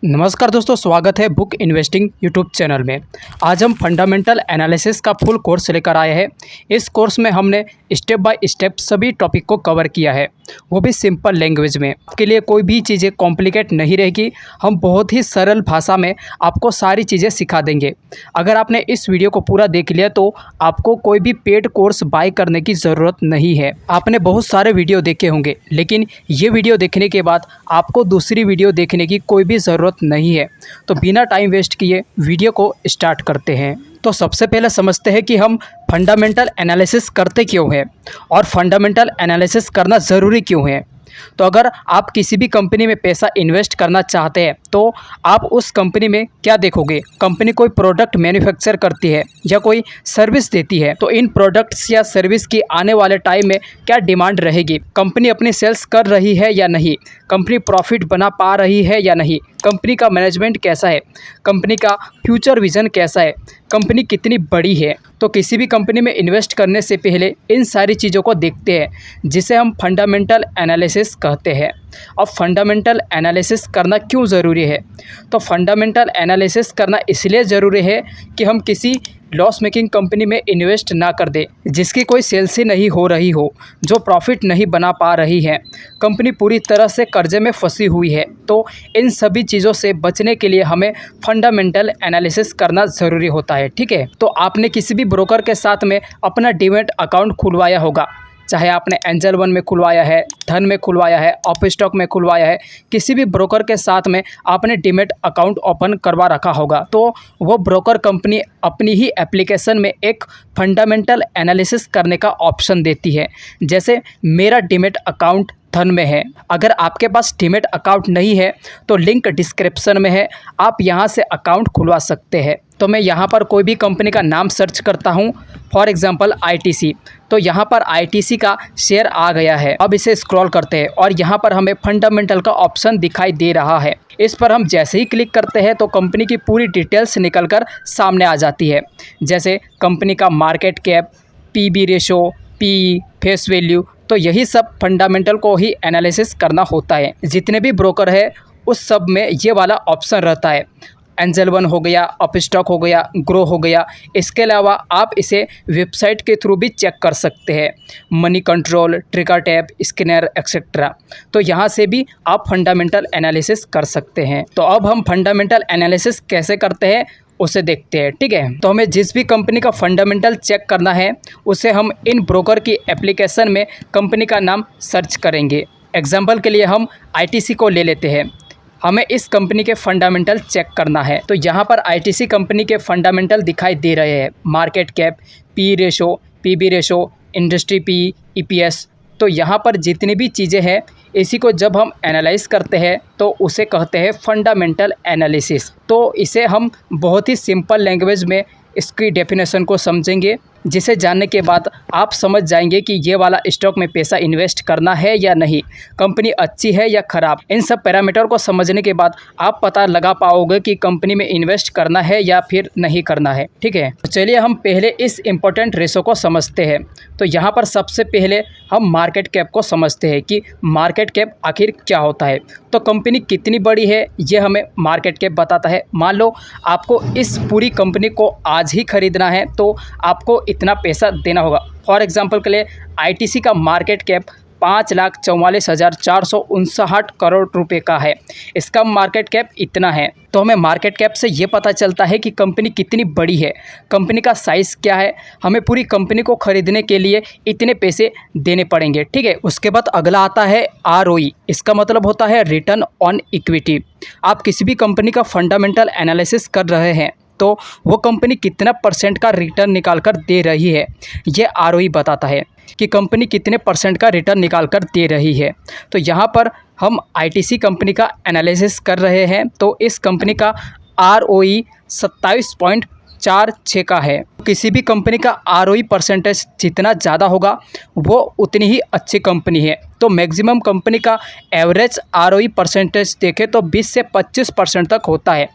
नमस्कार दोस्तों, स्वागत है बुक इन्वेस्टिंग यूट्यूब चैनल में। आज हम फंडामेंटल एनालिसिस का फुल कोर्स लेकर आए हैं। इस कोर्स में हमने स्टेप बाय स्टेप सभी टॉपिक को कवर किया है, वो भी सिंपल लैंग्वेज में। आपके लिए कोई भी चीज़ें कॉम्प्लिकेट नहीं रहेगी। हम बहुत ही सरल भाषा में आपको सारी चीज़ें सिखा देंगे। अगर आपने इस वीडियो को पूरा देख लिया तो आपको कोई भी पेड कोर्स बाय करने की ज़रूरत नहीं है। आपने बहुत सारे वीडियो देखे होंगे, लेकिन ये वीडियो देखने के बाद आपको दूसरी वीडियो देखने की कोई भी ज़रूरत नहीं है। तो बिना टाइम वेस्ट किए वीडियो को स्टार्ट करते हैं। तो सबसे पहले समझते हैं कि हम फंडामेंटल एनालिसिस करते क्यों हैं और फंडामेंटल एनालिसिस करना ज़रूरी क्यों है। तो अगर आप किसी भी कंपनी में पैसा इन्वेस्ट करना चाहते हैं तो आप उस कंपनी में क्या देखोगे। कंपनी कोई प्रोडक्ट मैन्युफैक्चर करती है या कोई सर्विस देती है, तो इन प्रोडक्ट्स या सर्विस की आने वाले टाइम में क्या डिमांड रहेगी। कंपनी अपनी सेल्स कर रही है या नहीं, कंपनी प्रॉफिट बना पा रही है या नहीं, कंपनी का मैनेजमेंट कैसा है, कंपनी का फ्यूचर विजन कैसा है, कंपनी कितनी बड़ी है। तो किसी भी कंपनी में इन्वेस्ट करने से पहले इन सारी चीज़ों को देखते हैं, जिसे हम फंडामेंटल एनालिसिस कहते हैं। अब फंडामेंटल एनालिसिस करना क्यों ज़रूरी है। तो फंडामेंटल एनालिसिस करना इसलिए ज़रूरी है कि हम किसी लॉस मेकिंग कंपनी में इन्वेस्ट ना कर दे, जिसकी कोई सेल्स ही नहीं हो रही हो, जो प्रॉफिट नहीं बना पा रही है, कंपनी पूरी तरह से कर्जे में फंसी हुई है। तो इन सभी चीज़ों से बचने के लिए हमें फंडामेंटल एनालिसिस करना ज़रूरी होता है। ठीक है, तो आपने किसी भी ब्रोकर के साथ में अपना डीमैट अकाउंट खुलवाया होगा, चाहे आपने एंजल वन में खुलवाया है, धन में खुलवाया है, अपस्टॉक में खुलवाया है, किसी भी ब्रोकर के साथ में आपने डीमैट अकाउंट ओपन करवा रखा होगा। तो वो ब्रोकर कंपनी अपनी ही एप्लीकेशन में एक फंडामेंटल एनालिसिस करने का ऑप्शन देती है। जैसे मेरा डीमैट अकाउंट धन में है। अगर आपके पास डीमैट अकाउंट नहीं है तो लिंक डिस्क्रिप्शन में है, आप यहाँ से अकाउंट खुलवा सकते हैं। तो मैं यहाँ पर कोई भी कंपनी का नाम सर्च करता हूँ, फॉर एग्जांपल आईटीसी। तो यहाँ पर आईटीसी का शेयर आ गया है। अब इसे स्क्रॉल करते हैं और यहाँ पर हमें फंडामेंटल का ऑप्शन दिखाई दे रहा है। इस पर हम जैसे ही क्लिक करते हैं तो कंपनी की पूरी डिटेल्स निकलकर सामने आ जाती है। जैसे कंपनी का market cap, PB ratio, P, face value. तो यही सब फंडामेंटल को ही एनालिसिस करना होता है। जितने भी ब्रोकर है उस सब में ये वाला ऑप्शन रहता है। एंजल वन हो गया, अपस्टॉक हो गया, ग्रो हो गया। इसके अलावा आप इसे वेबसाइट के थ्रू भी चेक कर सकते हैं, money control, trigger tab, scanner etcetera. तो यहाँ से भी आप फंडामेंटल एनालिसिस कर सकते हैं। तो अब हम फंडामेंटल एनालिसिस कैसे करते हैं उसे देखते हैं। ठीक है, तो हमें जिस भी कंपनी का फंडामेंटल चेक करना है उसे हम इन ब्रोकर की एप्लीकेशन में कंपनी का नाम सर्च करेंगे। एग्जाम्पल के लिए हम आईटीसी को ले लेते हैं। हमें इस कंपनी के फंडामेंटल चेक करना है। तो यहाँ पर आईटीसी कंपनी के फंडामेंटल दिखाई दे रहे हैं। Market cap, P ratio, PB ratio, industry P, EPS. तो यहाँ पर जितनी भी चीज़ें हैं इसी को जब हम एनालाइज करते हैं तो उसे कहते हैं फंडामेंटल एनालिसिस। तो इसे हम बहुत ही सिंपल लैंग्वेज में इसकी डेफिनेशन को समझेंगे, जिसे जानने के बाद आप समझ जाएंगे कि ये वाला स्टॉक में पैसा इन्वेस्ट करना है या नहीं, कंपनी अच्छी है या ख़राब। इन सब पैरामीटर को समझने के बाद आप पता लगा पाओगे कि कंपनी में इन्वेस्ट करना है या फिर नहीं करना है। ठीक है, तो चलिए हम पहले इस इम्पोर्टेंट रेशो को समझते हैं। तो यहाँ पर सबसे पहले हम मार्केट कैप को समझते हैं कि मार्केट कैप आखिर क्या होता है। तो कंपनी कितनी बड़ी है ये हमें मार्केट कैप बताता है। मान लो आपको इस पूरी कंपनी को आज ही खरीदना है तो आपको इतना पैसा देना होगा। फॉर एग्जांपल के लिए आईटीसी का मार्केट कैप 5,44,459 करोड़ रुपए का है। इसका मार्केट कैप इतना है। तो हमें मार्केट कैप से ये पता चलता है कि कंपनी कितनी बड़ी है, कंपनी का साइज़ क्या है। हमें पूरी कंपनी को खरीदने के लिए इतने पैसे देने पड़ेंगे। ठीक है, उसके बाद अगला आता है आरओई। इसका मतलब होता है रिटर्न ऑन इक्विटी। आप किसी भी कंपनी का फंडामेंटल एनालिसिस कर रहे हैं तो वो कंपनी कितना % का रिटर्न निकाल कर दे रही है, ये आरओई बताता है कि कंपनी कितने % का रिटर्न निकाल कर दे रही है। तो यहाँ पर हम आईटीसी कंपनी का एनालिसिस कर रहे हैं। तो इस कंपनी का आरओई 27.46 का है। किसी भी कंपनी का आरओई परसेंटेज जितना ज़्यादा होगा वो उतनी ही अच्छी कंपनी है। तो मैक्सिमम कंपनी का एवरेज आरओई परसेंटेज देखें तो 20 से 25% तक होता है।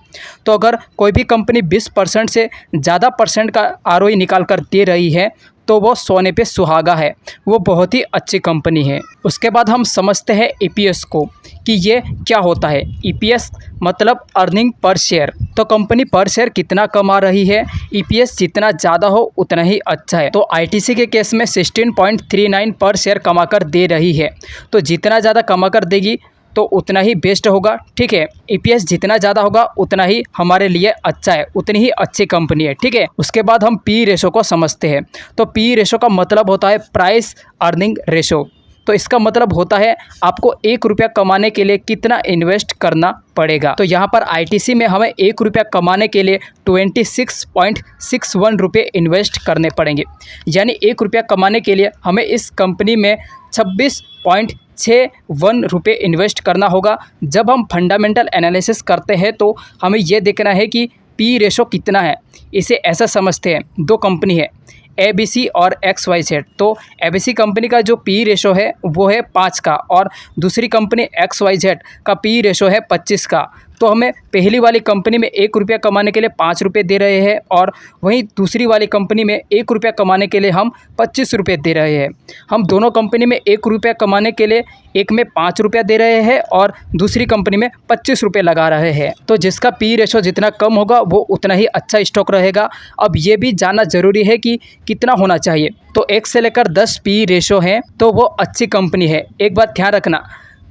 तो अगर कोई भी कंपनी 20% से ज़्यादा परसेंट का आरओई निकाल कर दे रही है तो वो सोने पे सुहागा है, वो बहुत ही अच्छी कंपनी है। उसके बाद हम समझते हैं ईपीएस को कि ये क्या होता है। ईपीएस मतलब अर्निंग पर शेयर। तो कंपनी पर शेयर कितना कमा रही है, ईपीएस जितना ज़्यादा हो उतना ही अच्छा है। तो आईटीसी के केस में 16.39 पर शेयर कमा कर दे रही है। तो जितना ज़्यादा कमा कर देगी तो उतना ही बेस्ट होगा, ठीक है। ईपीएस जितना ज़्यादा होगा उतना ही हमारे लिए अच्छा है, उतनी ही अच्छी कंपनी है, ठीक है। उसके बाद हम पी रेशो को समझते हैं। तो पी रेशो का मतलब होता है प्राइस अर्निंग रेशो। तो इसका मतलब होता है आपको 1 रुपया कमाने के लिए कितना इन्वेस्ट करना पड़ेगा। तो यहाँ पर आईटीसी में हमें 1 रुपया कमाने के लिए 26.61 रुपये इन्वेस्ट करने पड़ेंगे। यानी 1 रुपया कमाने के लिए हमें इस कंपनी में 26.61 रुपये इन्वेस्ट करना होगा। जब हम फंडामेंटल एनालिसिस करते हैं तो हमें यह देखना है कि पी रेशो कितना है। इसे ऐसा समझते हैं, दो कंपनी है एबीसी और XYZ। तो एबीसी कंपनी का जो पी रेशो है वो है 5 का और दूसरी कंपनी XYZ का पी रेशो है 25 का। तो हमें पहली वाली कंपनी में 1 रुपया कमाने के लिए 5 रुपये दे रहे हैं और वहीं दूसरी वाली कंपनी में 1 रुपया कमाने के लिए हम 25 रुपये दे रहे हैं। हम दोनों कंपनी में 1 रुपया कमाने के लिए एक में 5 रुपया दे रहे हैं और दूसरी कंपनी में 25 रुपये लगा रहे हैं। तो जिसका पी रेशो जितना कम होगा वो उतना ही अच्छा स्टॉक रहेगा। अब ये भी जानना ज़रूरी है कि कितना होना चाहिए। तो 1 से लेकर 10 पी रेशो हैं तो वो अच्छी कंपनी है। एक बात ध्यान रखना,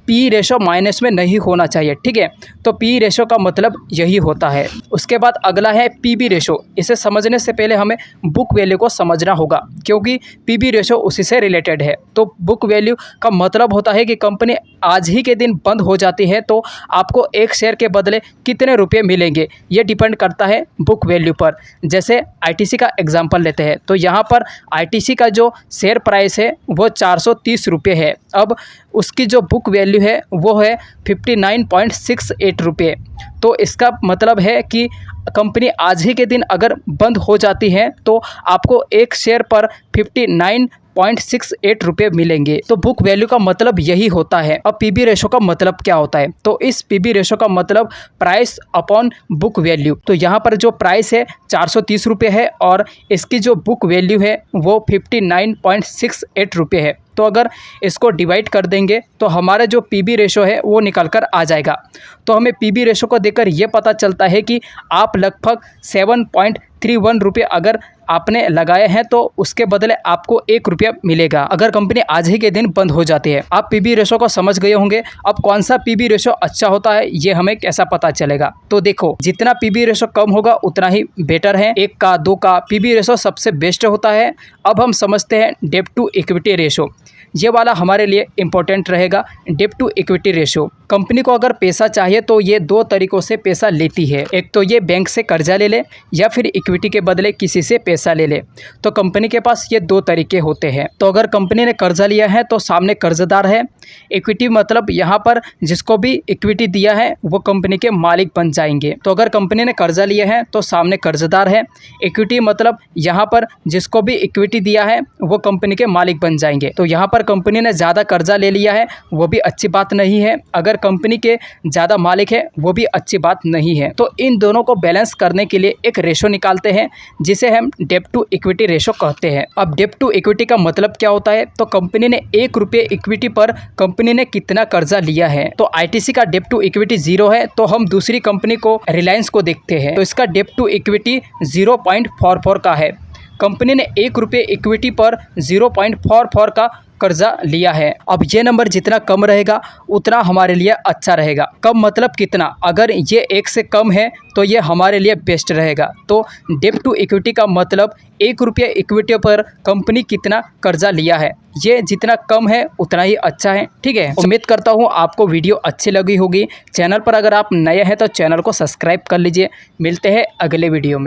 पी रेशो माइनस में नहीं होना चाहिए, ठीक है। तो पी रेशो का मतलब यही होता है। उसके बाद अगला है पीबी रेशो। इसे समझने से पहले हमें बुक वैल्यू को समझना होगा क्योंकि पीबी रेशो उसी से रिलेटेड है। तो बुक वैल्यू का मतलब होता है कि कंपनी आज ही के दिन बंद हो जाती है तो आपको एक शेयर के बदले कितने रुपये मिलेंगे, ये डिपेंड करता है बुक वैल्यू पर। जैसे आईटीसी का एग्जाम्पल लेते हैं तो यहाँ पर आईटीसी का जो शेयर प्राइस है वो 430 रुपये है। अब उसकी जो बुक वैल्यू है वो है 59.68 रुपये। तो इसका मतलब है कि कंपनी आज ही के दिन अगर बंद हो जाती है तो आपको एक शेयर पर 59.68 रुपये मिलेंगे। तो बुक वैल्यू का मतलब यही होता है। अब पीबी रेशो का मतलब क्या होता है, तो इस पीबी रेशो का मतलब प्राइस अपॉन बुक वैल्यू। तो यहाँ पर जो प्राइस है 430 रुपये है और इसकी जो बुक वैल्यू है वो 59.68 रुपये है। तो अगर इसको डिवाइड कर देंगे तो हमारा जो पीबी रेशो है वो निकल कर आ जाएगा। तो हमें पीबी रेशो को देखकर ये पता चलता है कि आप लगभग 7.31 रुपये अगर आपने लगाए हैं तो उसके बदले आपको 1 रुपया मिलेगा अगर कंपनी आज ही के दिन बंद हो जाती है। आप पीबी रेशो को समझ गए होंगे। अब कौन सा पीबी रेशो अच्छा होता है ये हमें कैसा पता चलेगा, तो देखो जितना पीबी रेशो कम होगा उतना ही बेटर है। 1 का 2 का पीबी रेशो सबसे बेस्ट होता है। अब हम समझते हैं डेब्ट टू इक्विटी रेशो। ये वाला हमारे लिए इम्पोर्टेंट रहेगा। डेब्ट टू इक्विटी रेशो, कंपनी को अगर पैसा चाहिए तो ये 2 तरीक़ों से पैसा लेती है। एक तो ये बैंक से कर्जा ले ले या फिर इक्विटी के बदले किसी से पैसा ले ले। तो कंपनी के पास ये 2 तरीके होते हैं। तो अगर कंपनी ने कर्जा लिया है तो सामने कर्जदार है। इक्विटी मतलब यहाँ पर जिसको भी इक्विटी दिया है वो कंपनी के मालिक बन जाएंगे। तो अगर कंपनी ने कर्जा लिया है तो सामने कर्जदार है। इक्विटी मतलब यहाँ पर जिसको भी इक्विटी दिया है वो कंपनी के मालिक बन जाएंगे। तो यहाँ पर कंपनी ने ज़्यादा कर्जा ले लिया है वो भी अच्छी बात नहीं है, अगर कंपनी के ज़्यादा मालिक है वो भी अच्छी बात नहीं है। तो इन दोनों को बैलेंस करने के लिए एक रेशो निकालते हैं जिसे हम डेब्ट टू इक्विटी रेशो कहते हैं। अब डेब्ट टू इक्विटी का मतलब क्या होता है, तो कंपनी ने 1 रुपये इक्विटी पर कंपनी ने कितना कर्जा लिया है। तो आईटीसी का डेब्ट टू इक्विटी 0 है तो हम दूसरी कंपनी को रिलायंस को देखते हैं तो इसका डेब्ट टू इक्विटी 0.44 का है। कंपनी ने 1 रुपये इक्विटी पर 0.44 का कर्जा लिया है। अब ये नंबर जितना कम रहेगा उतना हमारे लिए अच्छा रहेगा। कम मतलब कितना, अगर ये 1 से कम है तो ये हमारे लिए बेस्ट रहेगा। तो डेब्ट टू इक्विटी का मतलब 1 रुपये इक्विटी पर कंपनी कितना कर्जा लिया है, ये जितना कम है उतना ही अच्छा है, ठीक है। उम्मीद करता हूँ आपको वीडियो अच्छी लगी होगी। चैनल पर अगर आप नए हैं तो चैनल को सब्सक्राइब कर लीजिए। मिलते हैं अगले वीडियो में।